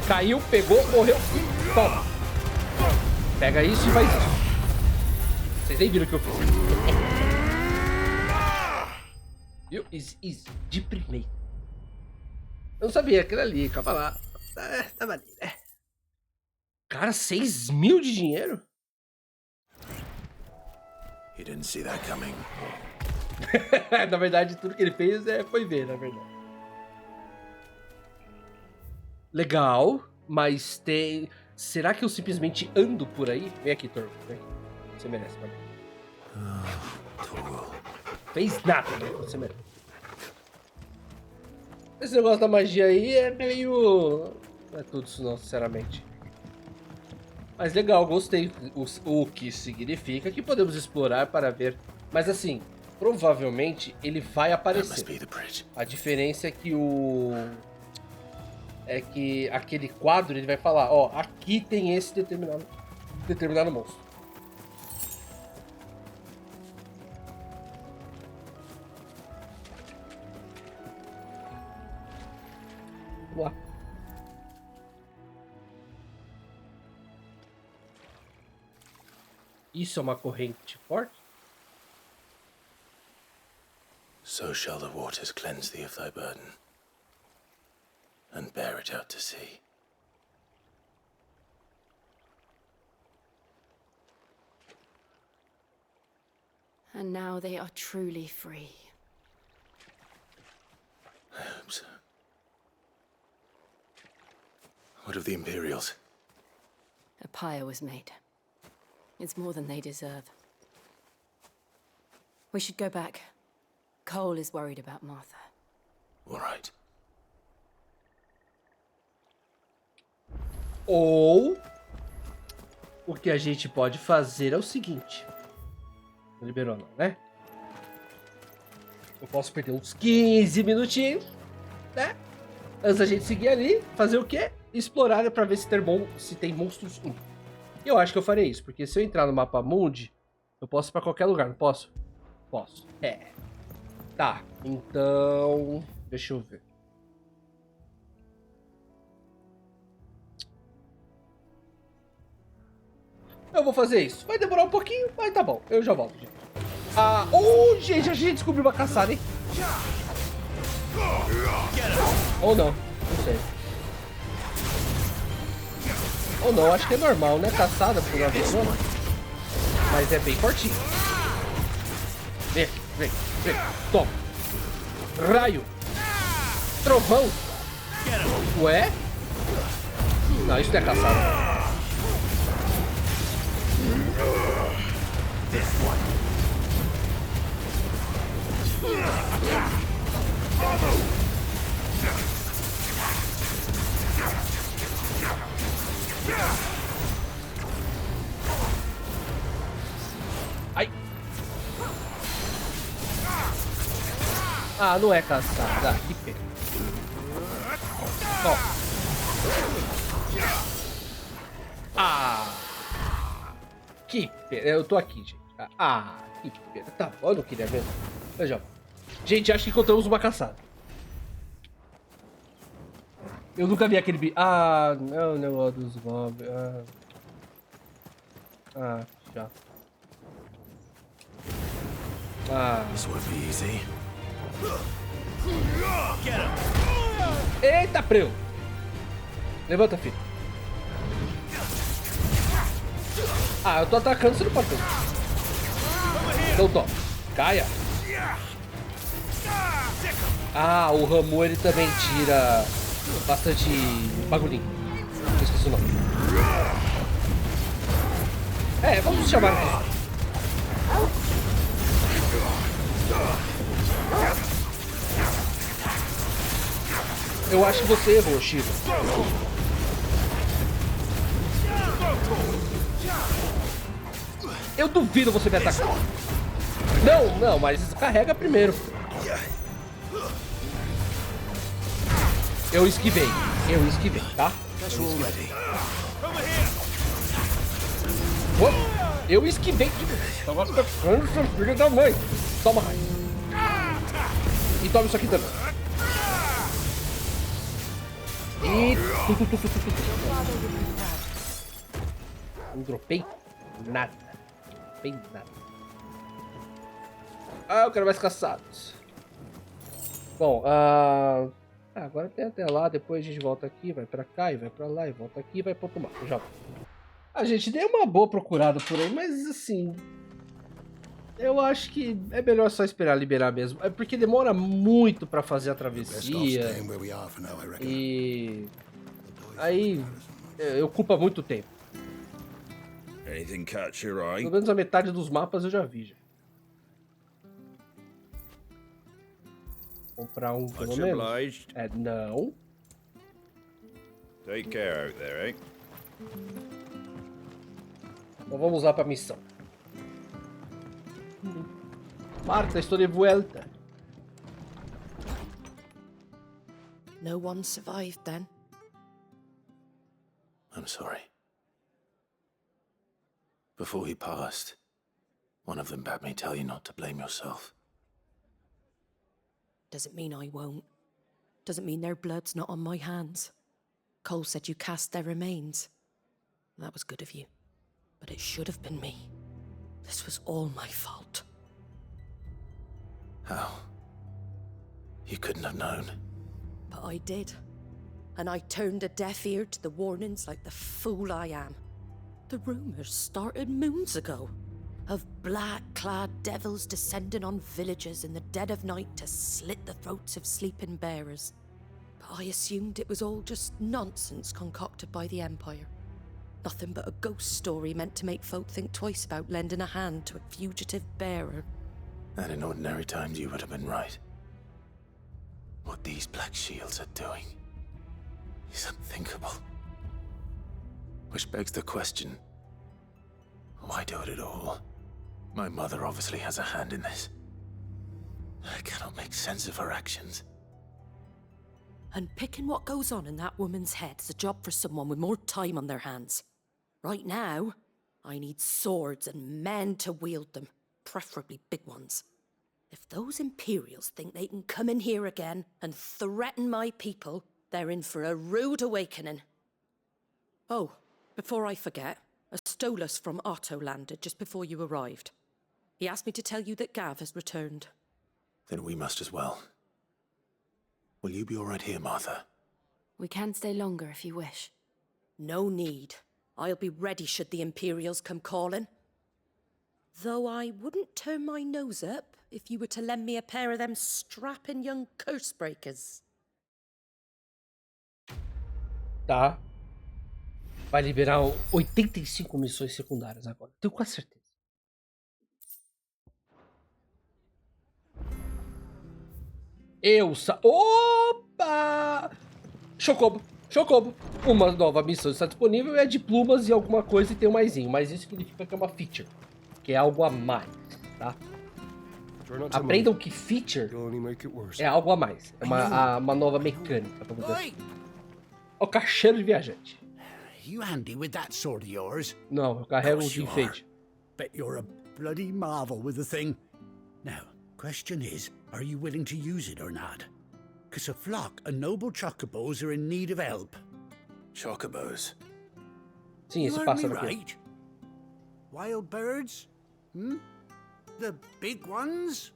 Caiu, pegou, morreu. Toma. Pega isso e faz isso. Vocês nem viram o que eu fiz. Viu? De primeiro. Eu não sabia aquilo ali. Calma lá. Tá maneiro. Cara, 6.000 de dinheiro? You didn't see that coming. Na verdade, tudo que ele fez foi ver, na verdade. Legal, mas tem... Será que eu simplesmente ando por aí? Vem aqui, Torgo. Vem. Você merece, vai. Fez nada, né? Você merece. Esse negócio da magia aí é meio... Não é tudo isso não, sinceramente. Mas legal, gostei. O que significa que podemos explorar para ver. Mas assim, provavelmente ele vai aparecer. A diferença é que aquele quadro ele vai falar, ó, aqui tem esse determinado monstro. Vamos lá. Isso é uma corrente forte? So shall the waters cleanse thee of thy burden, and bear it out to sea. And now they are truly free. I hope so. What of the Imperials? A pyre was made. It's more than they deserve. We should go back. Cole is worried about Martha. All right. Ou o que a gente pode fazer é o seguinte. Não liberou não, né? Eu posso perder uns 15 minutinhos, né? Antes da gente seguir ali, fazer o quê? Explorar pra ver se tem monstros. Eu acho que eu farei isso, porque se eu entrar no mapa mundi, eu posso ir pra qualquer lugar, não posso? Posso. É. Tá, então... Deixa eu ver. Eu vou fazer isso. Vai demorar um pouquinho, mas tá bom. Eu já volto, gente. Gente, a gente descobriu uma caçada, hein? Ou não, não sei. Ou não, acho que é normal, né? Caçada por uma pessoa. Mas é bem fortinho. Vem, vem, vem. Toma. Raio. Trovão. Ué? Não, isso não é caçada. Ai. Ah, não é caçada. Que pena. Ó. Ah. Que pena. Eu tô aqui, gente. Ah, que pena. Tá bom, eu não queria mesmo. Eu já vou. Gente, acho que encontramos uma caçada. Eu nunca vi aquele bicho. Ah, não, o negócio dos mobs. Já. This would be easy. Eita, preu! Levanta, filho. Eu tô atacando, você não pode fazer. Então toma. Caia. O Ramu, ele também tira bastante bagulhinho. Eu esqueci o nome. Vamos chamar aqui. Eu acho que você errou, Chico. Eu duvido você me atacar. Não, mas carrega primeiro. Eu esquivei, tá? Eu esquivei. Tava tocando essa filha da mãe. Toma raio. E toma isso aqui também. Não dropei nada. Eu quero mais caçados. Bom, agora tem até lá, depois a gente volta aqui, vai pra cá, e vai pra lá, e volta aqui, e vai pro outro mapa. Já. A gente deu uma boa procurada por aí, mas assim... Eu acho que é melhor só esperar liberar mesmo. É porque demora muito pra fazer a travessia. E... aí... ocupa muito tempo. Pelo menos a metade dos mapas eu já vi. Já. Comprar um pelo menos. Não. Take care out there, eh? Então vamos lá pra missão. Marta, estou de volta. No one survived then? I'm sorry. Before he passed, one of them bade me tell you not to blame yourself. Doesn't mean I won't. Doesn't mean their blood's not on my hands. Cole said you cast their remains. That was good of you. But it should have been me. This was all my fault. How? You couldn't have known. But I did. And I turned a deaf ear to the warnings like the fool I am. The rumors started moons ago. Of black-clad devils descending on villages in the dead of night to slit the throats of sleeping bearers. But I assumed it was all just nonsense concocted by the Empire. Nothing but a ghost story meant to make folk think twice about lending a hand to a fugitive bearer. And in ordinary times you would have been right. What these Black Shields are doing is unthinkable. Which begs the question, why do it at all? My mother obviously has a hand in this. I cannot make sense of her actions. Unpicking what goes on in that woman's head is a job for someone with more time on their hands. Right now, I need swords and men to wield them, preferably big ones. If those Imperials think they can come in here again and threaten my people, they're in for a rude awakening. Oh, before I forget, a Stolas from Otto landed just before you arrived. He asked me to tell you that Gav has returned. Then we must as well. Will you be all right here, Martha? We can stay longer if you wish. No need. I'll be ready should the Imperials come calling. Though I wouldn't turn my nose up if you were to lend me a pair of them strapping young curse breakers. Tá. Vai liberar 85 missões secundárias agora. Tenho quase certeza. Opa! Chocobo. Chocobo. Uma nova missão está disponível, é de plumas e alguma coisa e tem um maisinho. Mas isso significa que é uma feature. Que é algo a mais, tá? Aprendam que feature é algo a mais. É uma nova mecânica, vamos dizer assim. O caixeiro de viajante. You handy with that sword of yours? Não, eu carrego de enfeite. Bet you're a bloody marvel with the thing. Now, question is, are you willing to use it or not? Because a flock of noble chocobos are in need of help. Chocobos? Sim, esse pássaro aqui. Right? Wild birds? Hmm? The big ones?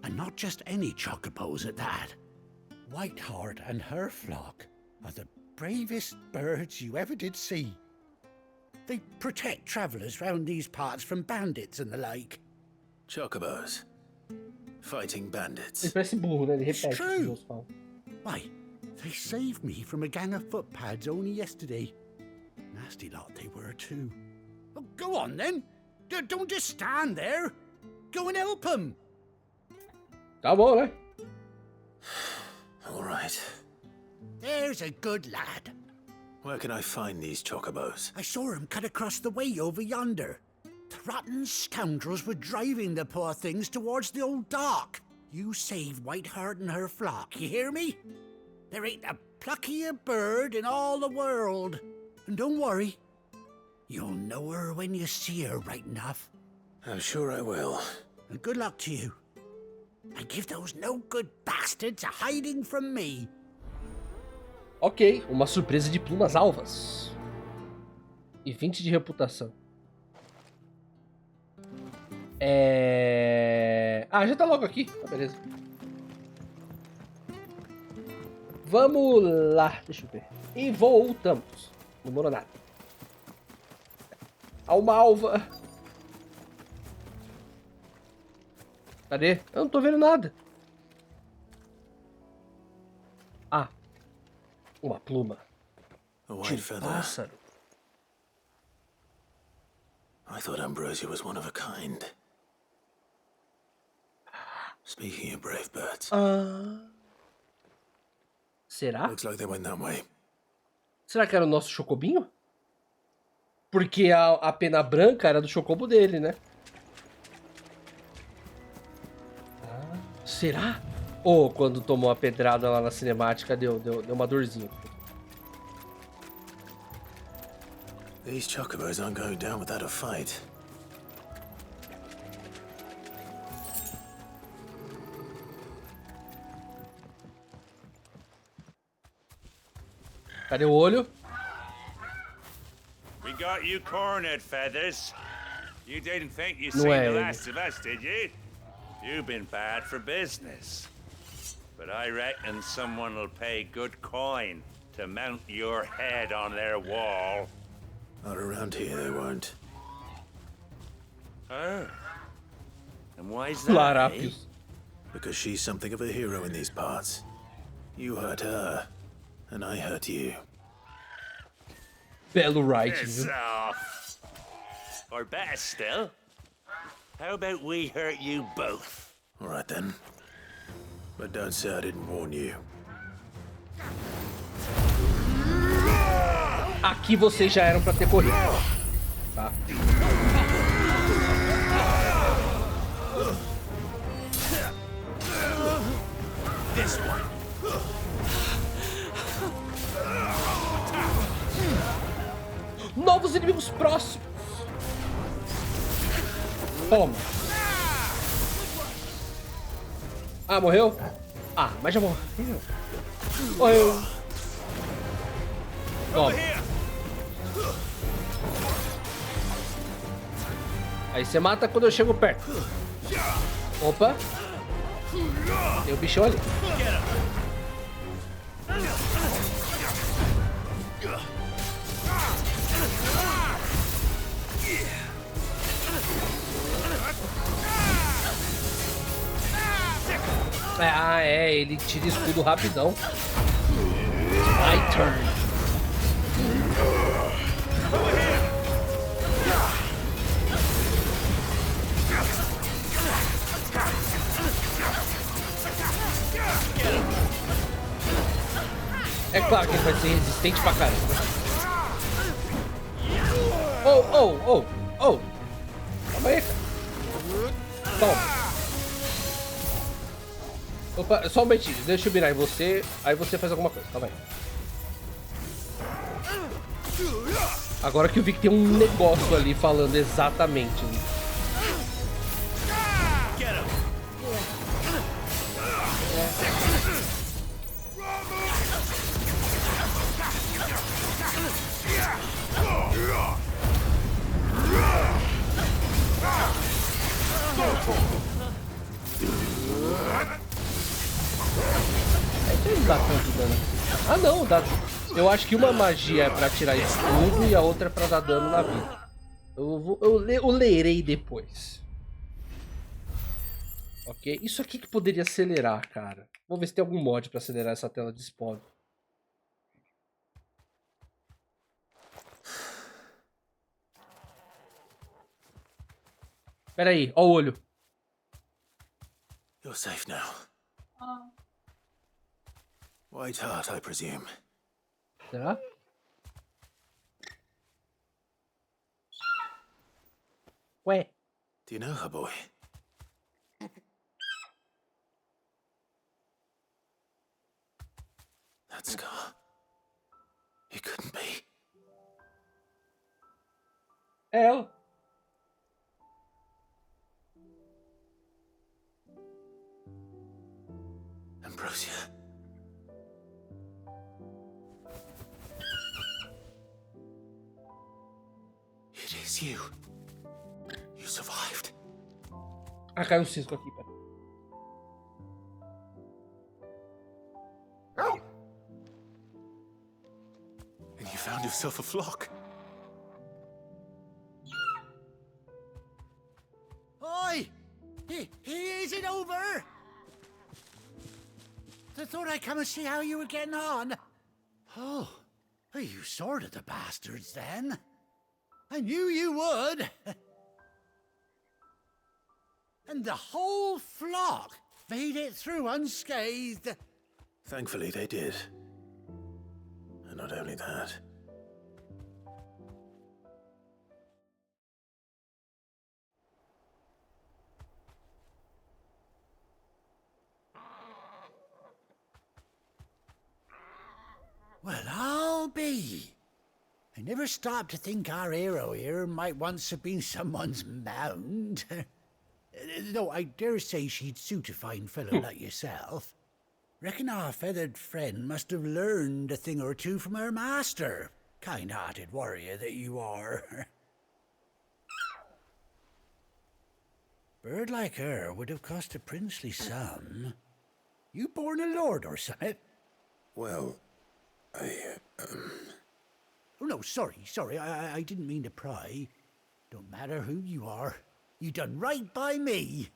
And not just any chocobos at that. Whiteheart and her flock are the bravest birds you ever did see. They protect travellers round these parts from bandits and the like. Chocobos. Fighting bandits. Ele parece burro, né? Ele repete. It's true. Why, they saved me from a gang of footpads only yesterday. Nasty lot they were too. Oh, go on then. Don't just stand there. Go and help them. Tá bom, né? All right. There's a good lad. Where can I find these chocobos? I saw him cut across the way over yonder. The rotten scoundrels were driving the poor things towards the old dock. You save Whiteheart and her flock, you hear me? There ain't a pluckier bird in all the world. And don't worry, you'll know her when you see her right enough. I'm sure I will. And good luck to you. And give those no-good bastards a hiding from me. Ok, uma surpresa de plumas alvas. E 20 de reputação. Ah, já tá logo aqui. Tá, beleza. Vamos lá. Deixa eu ver. E voltamos. Não demorou nada. Há uma alva. Cadê? Eu não tô vendo nada. Ah. Uma pluma. A white feather. Pássaro. I thought Ambrosia was one of a kind. Speaking of brave birds. Será? Looks like they went that way. Será que era o nosso chocobinho? Porque a pena branca era do chocobo dele, né? Será? Ou quando tomou a pedrada lá na cinemática deu uma dorzinha. These chocobos aren't going down without a fight. Cadê o olho? We got you cornered, Feathers. You didn't think you Não seen é the ele. last of us, did you? You've been bad for business. But I reckon someone will pay good coin to mount your head on their wall. Not around here, they won't. Oh. And why's that, eh? Larápios. Because she's something of a hero in these parts. You hurt her, and I hurt you. Belo writing, Piss viu? off. Or better still, how about we hurt you both? All right then. But don't say I didn't warn you. Aqui vocês já eram pra ter corrido. Tá? inimigos próximos. Toma. Ah, morreu? Ah, mas já morreu. Morreu. Toma. Aí você mata quando eu chego perto. Opa. Tem o bichão ali. Ah, é, ele tira escudo rapidão. My turn. É claro que ele vai ser resistente pra caramba. Oh. Calma aí, cara. Toma. Opa, só um momentinho, deixa eu virar em você, aí você faz alguma coisa, calma aí. Agora que eu vi que tem um negócio ali falando exatamente. Não dá tanto dano. Ah não, dá. Eu acho que uma magia é pra tirar escudo e a outra é pra dar dano na vida. Eu lerei depois. Ok, isso aqui que poderia acelerar, cara. Vamos ver se tem algum mod pra acelerar essa tela de spawn. Pera aí, ó o olho. You're safe now. White heart, I presume. Será? Ué. Do you know her, boy? That scar. It couldn't be. É ela. Ambrosia. It is you. You survived. Ah, caiu um cisco aqui, pera. And you found yourself a flock. Oi! He isn't over! I thought I'd come and see how you were getting on. Oh, you sorted the bastards then. I knew you would. And the whole flock made it through unscathed. Thankfully, they did. And not only that. Well, I'll be. I never stopped to think our hero here might once have been someone's mount. Though I dare say she'd suit a fine fellow like yourself. Reckon our feathered friend must have learned a thing or two from her master. Kind-hearted warrior that you are. Bird like her would have cost a princely sum. You born a lord or something? Well, Oh, no, sorry. I didn't mean to pry. Don't matter who you are. You done right by me.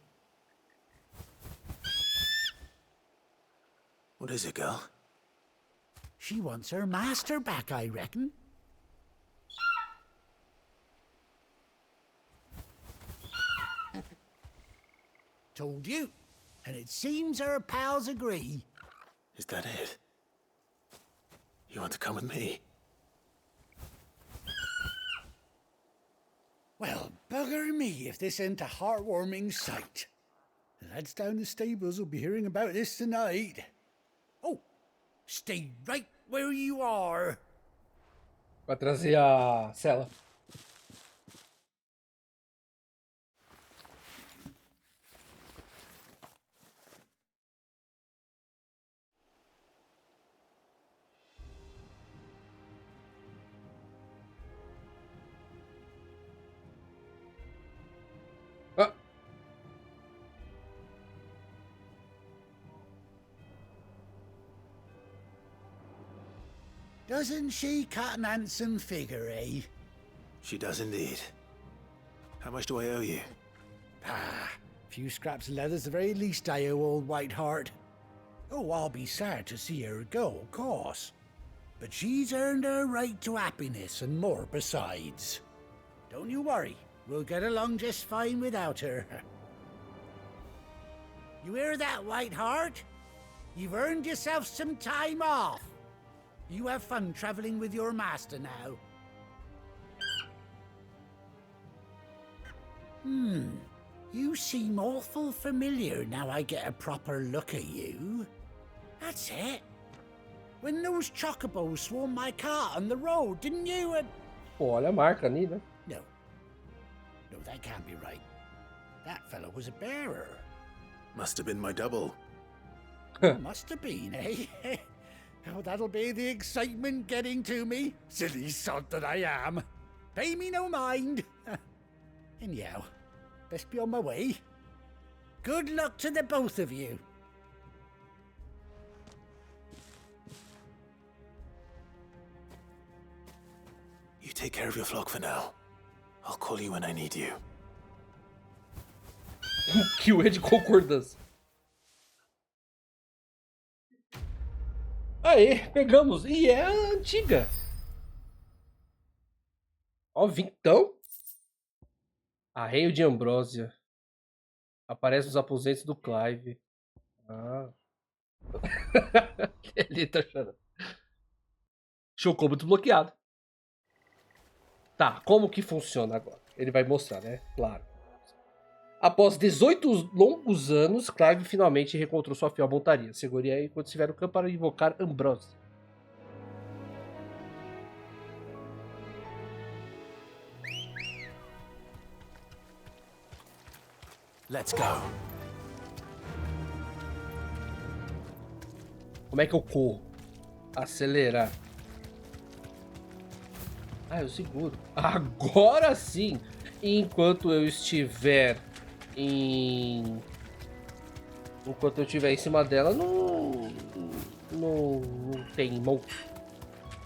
what is it, girl? She wants her master back, I reckon. Told you. And it seems her pals agree. Is that it? You want to come with me? Well, bugger me if this ain't a heartwarming sight. The lads down the stables will be hearing about this tonight. Oh, stay right where you are. Vai trazer a cela. Doesn't she cut an handsome figure, eh? She does indeed. How much do I owe you? Few scraps of leather's the very least I owe old Whiteheart. Oh, I'll be sad to see her go, of course. But she's earned her right to happiness and more besides. Don't you worry, we'll get along just fine without her. You hear that, Whiteheart? You've earned yourself some time off. You have fun traveling with your master now. You seem awful familiar now I get a proper look at you. That's it. When those chocobos swarmed my cart on the road, didn't you? Pô, olha a marca ali, né? No, that can't be right. That fellow was a bearer. Must have been my double. Must have been, eh? Oh, that'll be the excitement getting to me. Silly sod that I am. Pay me no mind. Anyhow, best be on my way. Good luck to the both of you. You take care of your flock for now. I'll call you when I need you. Que o de concordância. Aê, pegamos. E é a antiga. Ó, vintão. Arreio de Ambrósia. Aparece nos aposentos do Clive. Ele tá chorando. Show combo desbloqueado. Tá, como que funciona agora? Ele vai mostrar, né? Claro. Após 18 longos anos, Clive finalmente reencontrou sua fiel montaria. Segure aí enquanto estiver no campo para invocar Ambrósia. Let's go. Como é que eu corro? Acelerar. Eu seguro. Agora sim! Enquanto eu estiver Enquanto eu estiver em cima dela, não tem mão.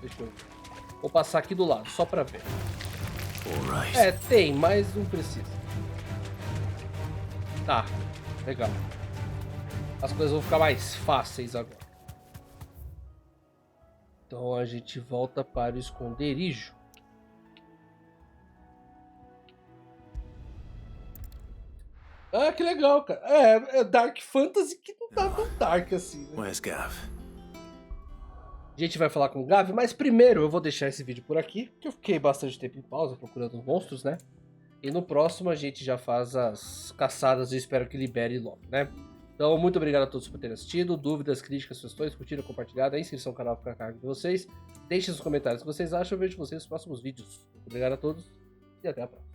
Deixa eu... Vou passar aqui do lado, só pra ver. Tem, mas não precisa. Tá, legal. As coisas vão ficar mais fáceis agora. Então a gente volta para o esconderijo. Que legal, cara. É Dark Fantasy que não tá tão dark assim, né? Where's Gav? A gente vai falar com o Gav, mas primeiro eu vou deixar esse vídeo por aqui, porque eu fiquei bastante tempo em pausa procurando os monstros, né? E no próximo a gente já faz as caçadas e espero que libere logo, né? Então, muito obrigado a todos por terem assistido. Dúvidas, críticas, sugestões, curtiram, compartilhado, a inscrição no canal fica a cargo de vocês. Deixem nos comentários o que vocês acham. Eu vejo vocês nos próximos vídeos. Muito obrigado a todos e até a próxima.